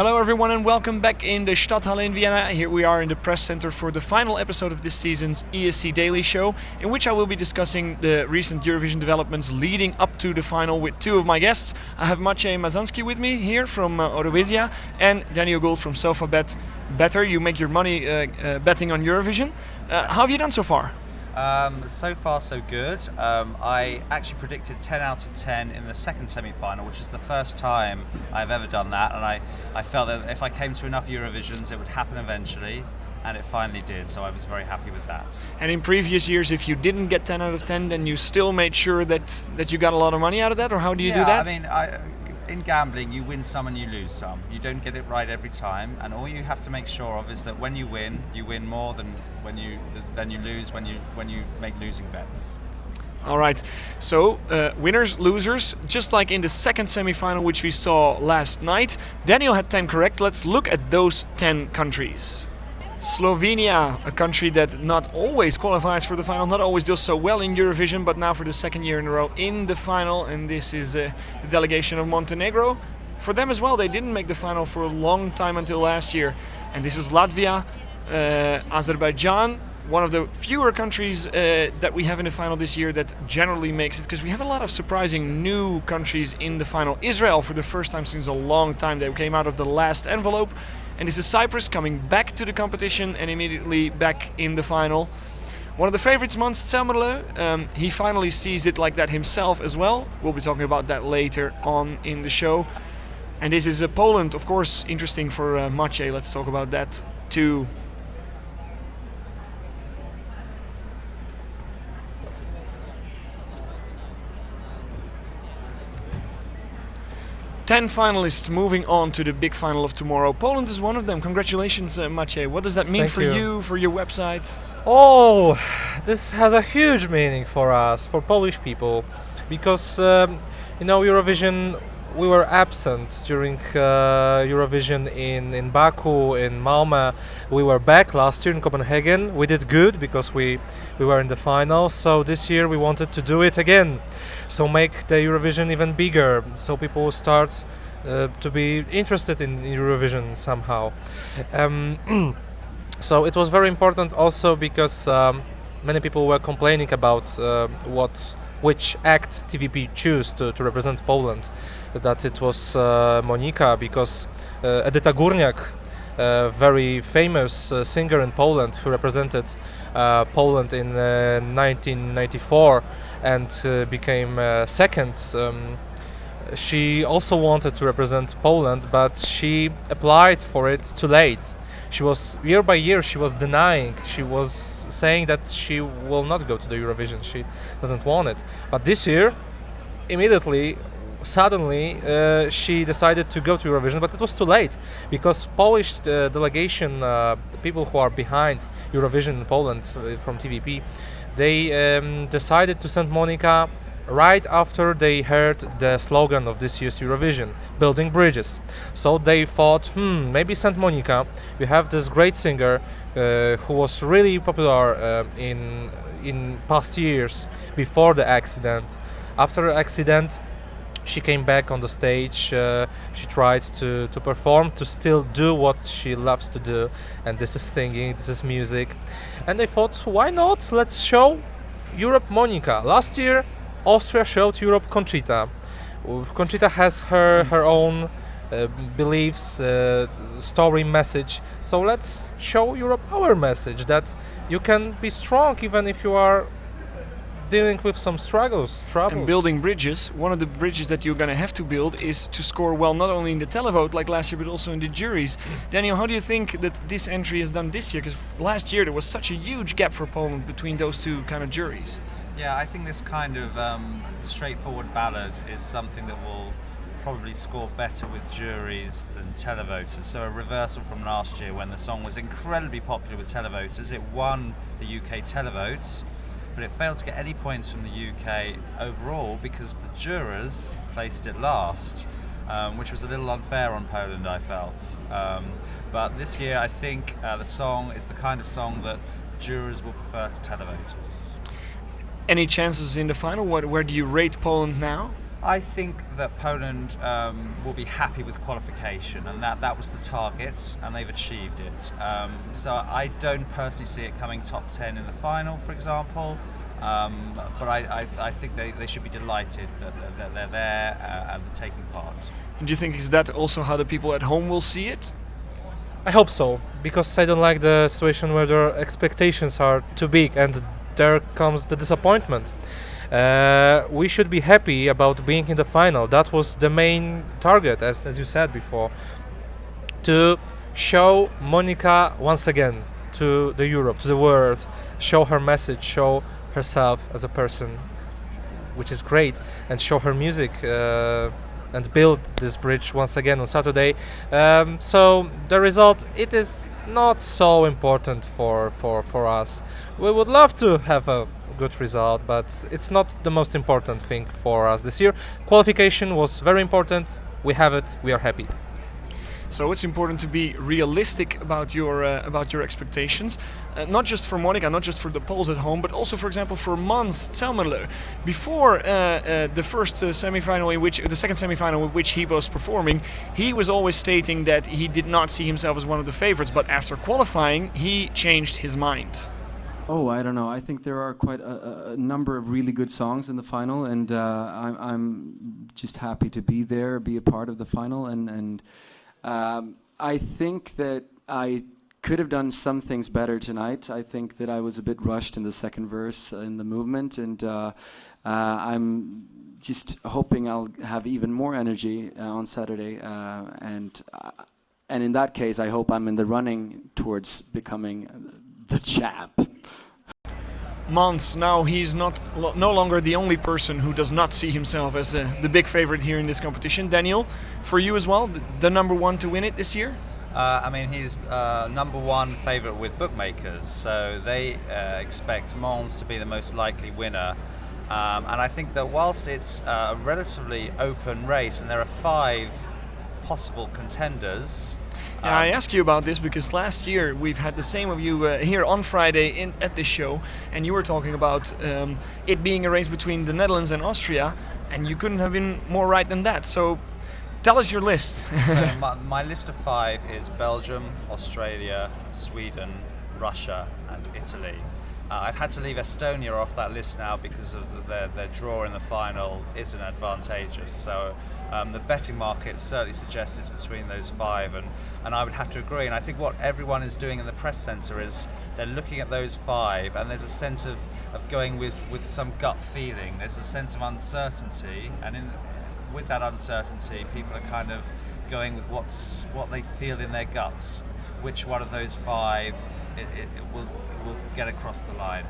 Hello everyone and welcome back in the Stadthalle in Vienna. Here we are in the press center for the final episode of this season's ESC Daily Show, in which I will be discussing the recent Eurovision developments leading up to the final with two of my guests. I have Maciej Mazanski with me here from Eurovision and Daniel Gould from Sofabet-gambler. You make your money betting on Eurovision. How have you done so far? So far so good. I actually predicted 10 out of 10 in the second semi-final, which is the first time I've ever done that, and I felt that if I came to enough Eurovisions it would happen eventually, and it finally did, so I was very happy with that. And in previous years, if you didn't get 10 out of 10, then you still made sure that you got a lot of money out of that, or how do you do that? I mean, in gambling, you win some and you lose some. You don't get it right every time, and all you have to make sure of is that when you win more than you lose when you make losing bets. All right, so winners, losers, just like in the second semi-final which we saw last night. Daniel had 10 correct. Let's look at those 10 countries. Slovenia, a country that not always qualifies for the final, not always does so well in Eurovision, but now for the second year in a row in the final, and this is the delegation of Montenegro. For them as well, they didn't make the final for a long time until last year. And this is Latvia, Azerbaijan, one of the fewer countries that we have in the final this year that generally makes it, because we have a lot of surprising new countries in the final. Israel, for the first time since a long time, they came out of the last envelope. And this is Cyprus coming back to the competition and immediately back in the final. One of the favorites, Stadthalle, he finally sees it like that himself as well. We'll be talking about that later on in the show. And this is Poland, of course, interesting for Maciej. Let's talk about that too. Ten finalists moving on to the big final of tomorrow. Poland is one of them. Congratulations, Maciej. What does that mean for you, for your website? Oh, this has a huge meaning for us, for Polish people, because Eurovision, we were absent during Eurovision in Baku, in Malmö. We were back last year in Copenhagen. We did good because we were in the final. So this year we wanted to do it again. So make the Eurovision even bigger, so people start to be interested in Eurovision somehow. So it was very important also because many people were complaining about which act TVP chose to represent Poland. That it was Monika, because Edyta Górniak, a very famous singer in Poland who represented Poland in 1994 and became second. She also wanted to represent Poland, but she applied for it too late. She was, year by year, she was denying. She was saying that she will not go to the Eurovision. She doesn't want it. But this year, suddenly, she decided to go to Eurovision, but it was too late, because Polish delegation, the people who are behind Eurovision in Poland from TVP, they decided to send Monika right after they heard the slogan of this year's Eurovision, building bridges. So they thought, maybe send Monika. We have this great singer who was really popular in past years before the accident. After the accident, she came back on the stage. She tried to perform, to still do what she loves to do, and this is singing, this is music. And they thought, why not? Let's show Europe Monika. Last year, Austria showed Europe Conchita. Conchita has her own beliefs, story, message. So let's show Europe our message, that you can be strong even if you are dealing with some troubles. And building bridges. One of the bridges that you're going to have to build is to score well, not only in the televote like last year, but also in the juries. Daniel, how do you think that this entry is done this year? Because last year there was such a huge gap for Poland between those two kind of juries. Yeah, I think this kind of straightforward ballad is something that will probably score better with juries than televoters. So a reversal from last year, when the song was incredibly popular with televoters. It won the UK televotes, but it failed to get any points from the UK overall because the jurors placed it last, which was a little unfair on Poland, I felt. But this year I think the song is the kind of song that jurors will prefer to televoters. Any chances in the final? Where do you rate Poland now? I think that Poland will be happy with qualification, and that was the target, and they've achieved it. So I don't personally see it coming top 10 in the final, for example, but I think they should be delighted that they're there and taking part. And do you think is that also how the people at home will see it? I hope so, because I don't like the situation where their expectations are too big and there comes the disappointment. We should be happy about being in the final. That was the main target, as you said before, to show Monika once again to the Europe, to the world, show her message, show herself as a person, which is great, and show her music and build this bridge once again on Saturday. So the result, it is not so important for us. We would love to have a good result, but it's not the most important thing for us this year. Qualification was very important. We have it. We are happy. So it's important to be realistic about your expectations, not just for Monika, not just for the Poles at home, but also, for example, for Mans Zelmerleu. Before the second semi-final in which he was performing, he was always stating that he did not see himself as one of the favorites. But after qualifying, he changed his mind. Oh, I don't know. I think there are quite a number of really good songs in the final, and I'm just happy to be there, be a part of the final, and I think that I could have done some things better tonight. I think that I was a bit rushed in the second verse in the movement, and I'm just hoping I'll have even more energy on Saturday, and in that case, I hope I'm in the running towards becoming the champ. Mans, now he's no longer the only person who does not see himself as the big favorite here in this competition. Daniel, for you as well, the number one to win it this year? I mean, he's number one favorite with bookmakers, so they expect Mons to be the most likely winner. And I think that whilst it's a relatively open race and there are 5 possible contenders. I ask you about this because last year we've had the same of you here on Friday at this show, and you were talking about it being a race between the Netherlands and Austria, and you couldn't have been more right than that. So tell us your list. So my list of 5 is Belgium, Australia, Sweden, Russia, and Italy. I've had to leave Estonia off that list now because of their draw in the final isn't advantageous. So the betting market certainly suggests it's between those 5, and I would have to agree. And I think what everyone is doing in the press centre is they're looking at those 5, and there's a sense of going with some gut feeling. There's a sense of uncertainty, and with that uncertainty, people are kind of going with what they feel in their guts. Which one of those 5 it will get across the line.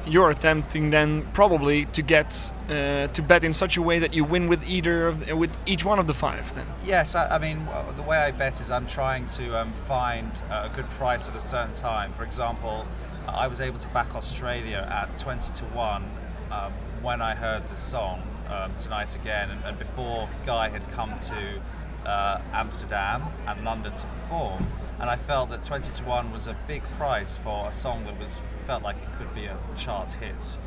You're attempting then probably to get to bet in such a way that you win with with each one of the 5 then. Yes, I mean the way I bet is I'm trying to find a good price at a certain time. For example, I was able to back Australia at 20-1 when I heard the song Tonight Again, and before Guy had come to Amsterdam and London to perform, and I felt that 20-1 was a big price for a song that felt like it could be a chart hit,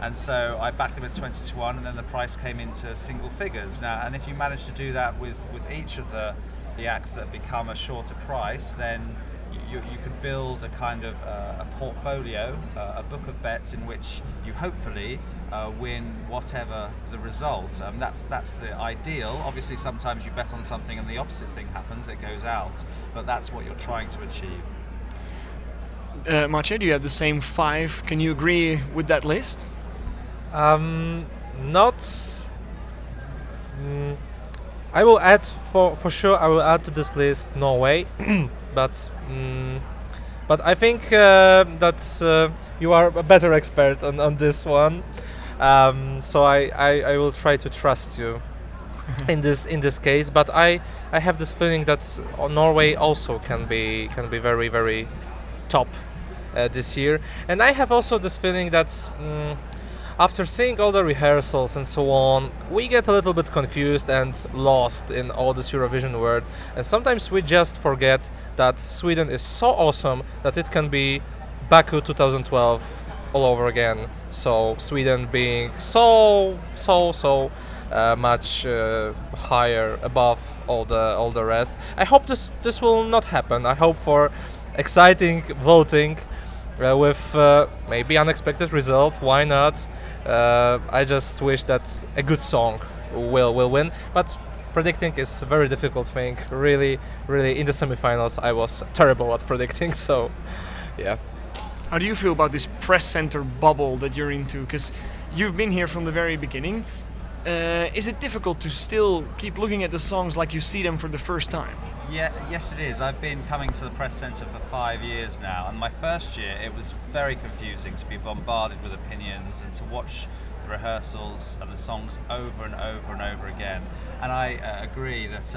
and so I backed him at 20-1, and then the price came into single figures. Now, and if you manage to do that with each of the acts that become a shorter price, then you can build a kind of a portfolio, a book of bets in which you hopefully win whatever the result. That's the ideal. Obviously, sometimes you bet on something and the opposite thing happens; it goes out. But that's what you're trying to achieve. Maciej, do you have the same 5? Can you agree with that list? Not. I will add for sure. I will add to this list Norway, but I think that you are a better expert on this one. So I will try to trust you in this case. But I have this feeling that Norway also can be very, very top this year, and I have also this feeling that. After seeing all the rehearsals and so on, we get a little bit confused and lost in all this Eurovision world, and sometimes we just forget that Sweden is so awesome that it can be Baku 2012 all over again. So Sweden being so much higher above all the rest. I hope this will not happen. I hope for exciting voting with maybe unexpected result. Why not? I just wish that a good song will win, but predicting is a very difficult thing. Really, in the semifinals I was terrible at predicting. So, yeah. How do you feel about this press center bubble that you're into? Because you've been here from the very beginning. Is it difficult to still keep looking at the songs like you see them for the first time? Yeah, yes it is. I've been coming to the press centre for 5 years now, and my first year it was very confusing to be bombarded with opinions and to watch the rehearsals and the songs over and over and over again. And I agree that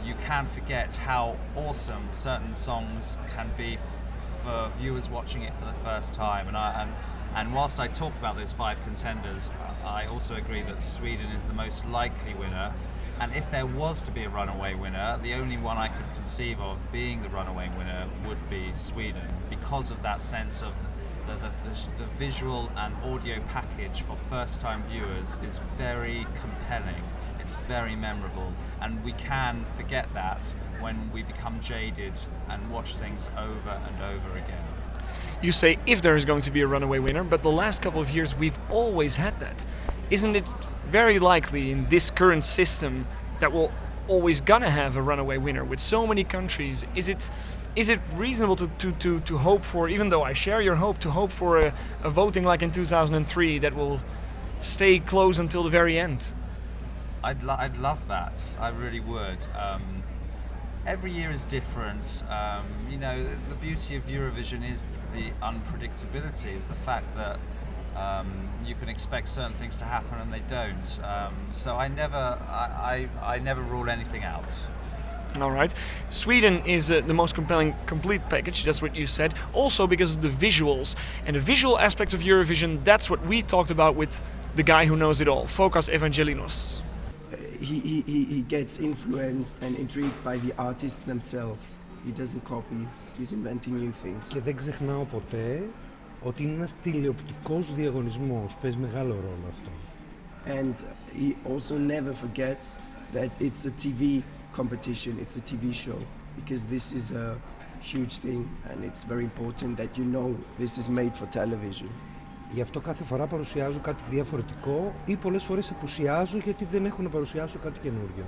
you can forget how awesome certain songs can be for viewers watching it for the first time. And whilst I talk about those 5 contenders, I also agree that Sweden is the most likely winner. And if there was to be a runaway winner, the only one I could conceive of being the runaway winner would be Sweden, because of that sense of the visual and audio package for first-time viewers is very compelling. It's very memorable, and we can forget that when we become jaded and watch things over and over again. You say if there is going to be a runaway winner, but the last couple of years we've always had that. Isn't it very likely in this current system that we're always gonna have a runaway winner with so many countries? Is it reasonable to hope for, even though I share your hope, to hope for a voting like in 2003 that will stay close until the very end? I'd love that. I really would. Every year is different. You know, the beauty of Eurovision is the unpredictability, is the fact that you can expect certain things to happen and they don't. So I never rule anything out. All right. Sweden is the most compelling complete package, that's what you said. Also because of the visuals. And the visual aspects of Eurovision, that's what we talked about with the guy who knows it all, Fokas Evangelinos. He gets influenced and intrigued by the artists themselves. He doesn't copy, he's inventing new things. Και δεν ξεχνάω ποτέ ότι είναι ένας τηλεοπτικός διαγωνισμός. Παίζει μεγάλο ρόλο αυτό. And he also never forgets that it's a TV competition, it's a TV show, because this is a huge thing and it's very important that you know this is made for television. Γι' αυτό κάθε φορά παρουσιάζω κάτι διαφορετικό ή πολλές φορές απουσιάζω γιατί δεν έχω να παρουσιάσω κάτι καινούριο.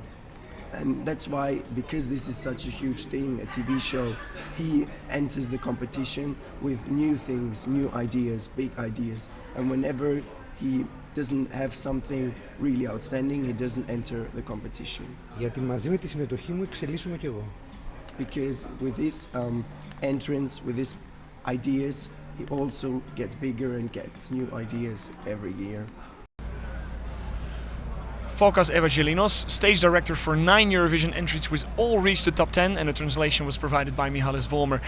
And that's why, because this is such a huge thing, a TV show, he enters the competition with new things, new ideas, big ideas. And whenever he doesn't have something really outstanding, he doesn't enter the competition. Γιατί μαζί με τη συμμετοχή μου εξελίσσομαι κι εγώ. Because with this entrance, with his ideas, he also gets bigger and gets new ideas every year. Fokas Evangelinos, stage director for 9 Eurovision entries, which all reached the top 10, and the translation was provided by Mihalis Volmer.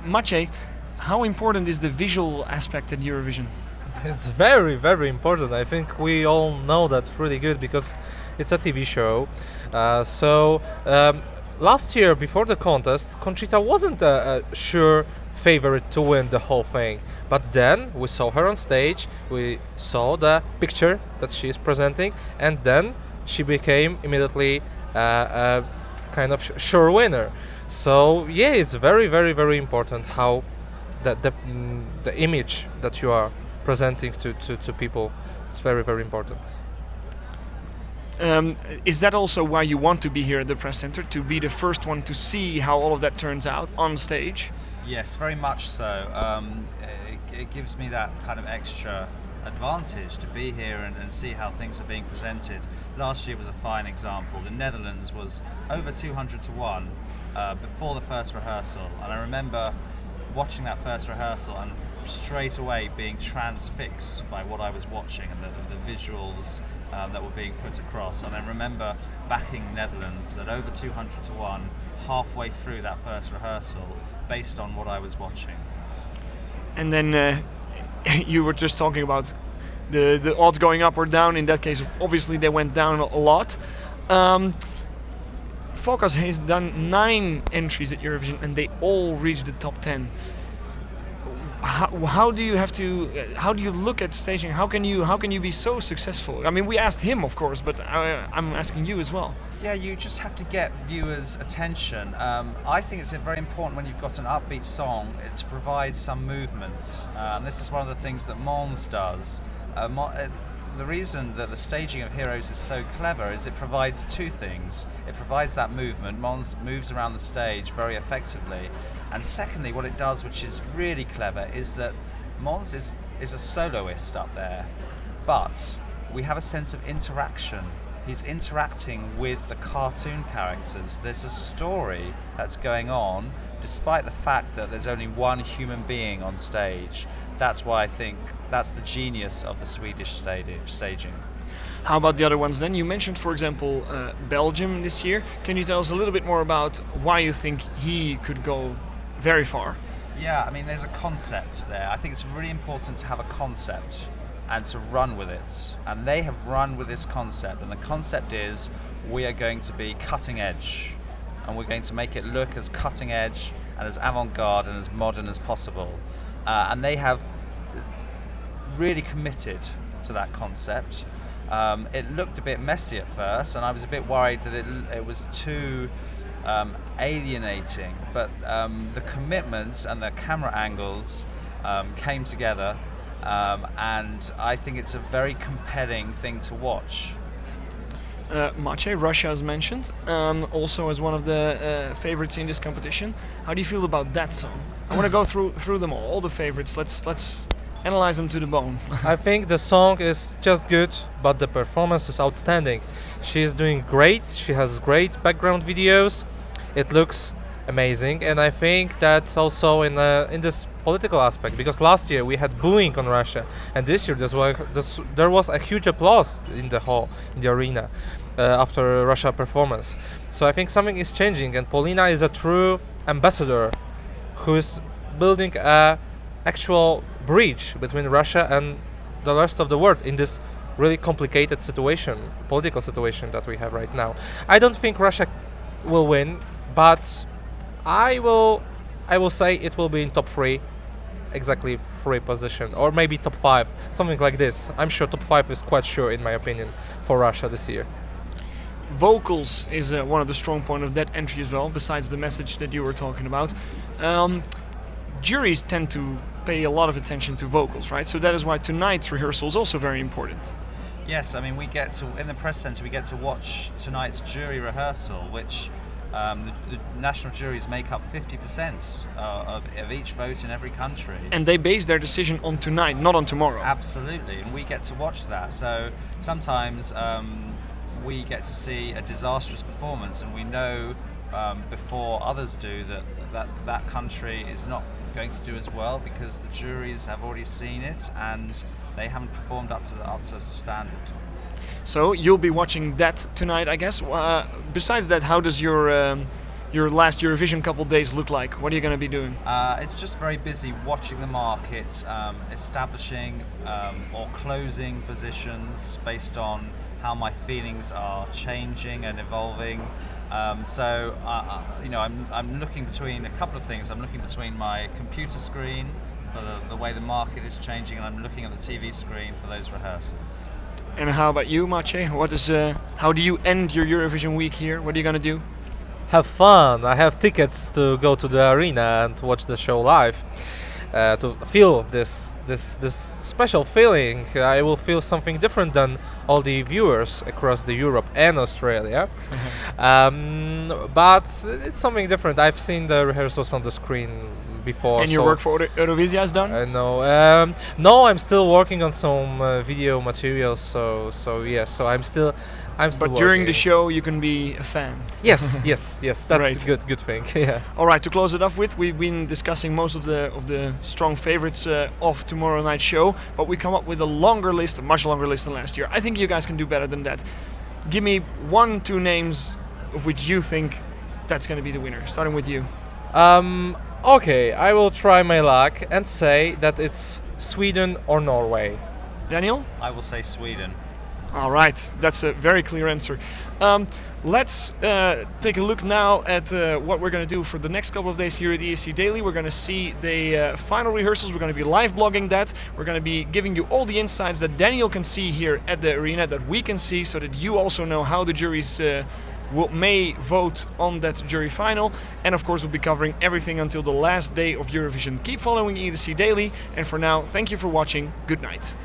Maciej, how important is the visual aspect at Eurovision? It's very, very important. I think we all know that really good because it's a TV show. Last year, before the contest, Conchita wasn't a sure favorite to win the whole thing. But then we saw her on stage, we saw the picture that she is presenting, and then she became immediately a kind of sure winner. So yeah, it's very, very, very important how the image that you are presenting to people. It's very, very important. Is that also why you want to be here at the press center, to be the first one to see how all of that turns out on stage? Yes, very much so. It gives me that kind of extra advantage to be here and see how things are being presented. Last year was a fine example. The Netherlands was over 200 to 1 before the first rehearsal, and I remember watching that first rehearsal and straight away being transfixed by what I was watching and the visuals that were being put across. And I remember backing Netherlands at over 200 to 1 halfway through that first rehearsal based on what I was watching. And then you were just talking about the odds going up or down. In that case, obviously they went down a lot. Fokas has done 9 entries at Eurovision and they all reached the top 10. how do you have to? How do you look at staging? How can you be so successful? I mean, we asked him, of course, but I'm asking you as well. Yeah, you just have to get viewers' attention. I think it's very important when you've got an upbeat song to provide some movement. And this is one of the things that Mons does. The reason that the staging of Heroes is so clever is it provides two things. It provides that movement. Mons moves around the stage very effectively. And secondly, what it does, which is really clever, is that Mons is a soloist up there, but we have a sense of interaction. He's interacting with the cartoon characters. There's a story that's going on, despite the fact that there's only one human being on stage. That's why I think that's the genius of the Swedish staging. How about the other ones then? You mentioned, for example, Belgium this year. Can you tell us a little bit more about why you think he could go very far? Yeah, I mean, there's a concept there. I think it's really important to have a concept and to run with it. And they have run with this concept. And the concept is we are going to be cutting edge. And we're going to make it look as cutting edge and as avant-garde and as modern as possible. And they have really committed to that concept. It looked a bit messy at first, and I was a bit worried that it was too alienating, but the commitments and the camera angles came together, and I think it's a very compelling thing to watch. Maciej, Russia is mentioned, also as one of the favorites in this competition. How do you feel about that song? I want to go through them all the favorites. Let's analyze them to the bone. I think the song is just good, but the performance is outstanding. She is doing great. She has great background videos. It looks amazing, and I think that's also in this political aspect, because last year we had booing on Russia, and this year there was a huge applause in the hall, in the arena, after Russia performance. So I think something is changing, and Paulina is a true ambassador who's building a actual bridge between Russia and the rest of the world in this really complicated situation, political situation that we have right now. I don't think Russia will win, but I will say it will be in top 3, exactly 3 position, or maybe top 5, something like this. I'm sure top 5 is quite sure, in my opinion, for Russia this year. Vocals is one of the strong points of that entry as well, besides the message that you were talking about. Juries tend to pay a lot of attention to vocals, right? So that is why tonight's rehearsal is also very important. Yes, I mean, in the press centre, we get to watch tonight's jury rehearsal, which the national juries make up 50% of each vote in every country. And they base their decision on tonight, not on tomorrow. Absolutely, and we get to watch that. So sometimes we get to see a disastrous performance, and we know before others do that country is not going to do as well, because the juries have already seen it and they haven't performed up to standard. So you'll be watching that tonight, I guess. Besides that, how does your last Eurovision couple days look like? What are you going to be doing? It's just very busy watching the market, establishing or closing positions based on how my feelings are changing and evolving. So I'm looking between a couple of things. I'm looking between my computer screen for the way the market is changing, and I'm looking at the TV screen for those rehearsals. And how about you, Maciej? How do you end your Eurovision week here? What are you going to do? Have fun. I have tickets to go to the arena and watch the show live. To feel this special feeling. I will feel something different than all the viewers across the Europe and Australia. But it's something different. I've seen the rehearsals on the screen before. And your work for Eurovisia is done? No, I'm still working on some video materials. So I'm still But working. during the show, you can be a fan. Yes. That's Right. a good thing. Yeah. All right. To close it off with, we've been discussing most of the strong favorites of tomorrow night's show, but we come up with a much longer list than last year. I think you guys can do better than that. Give me 1-2 names of which you think that's going to be the winner. Starting with you. Okay, I will try my luck and say that it's Sweden or Norway. Daniel? I will say Sweden. All right, that's a very clear answer. Let's take a look now at what we're going to do for the next couple of days here at ESC Daily. We're going to see the final rehearsals. We're going to be live blogging that. We're going to be giving you all the insights that Daniel can see here at the arena, that we can see, so that you also know how the juries may vote on that jury final. And of course, we'll be covering everything until the last day of Eurovision. Keep following ESC Daily, and for now, thank you for watching. Good night.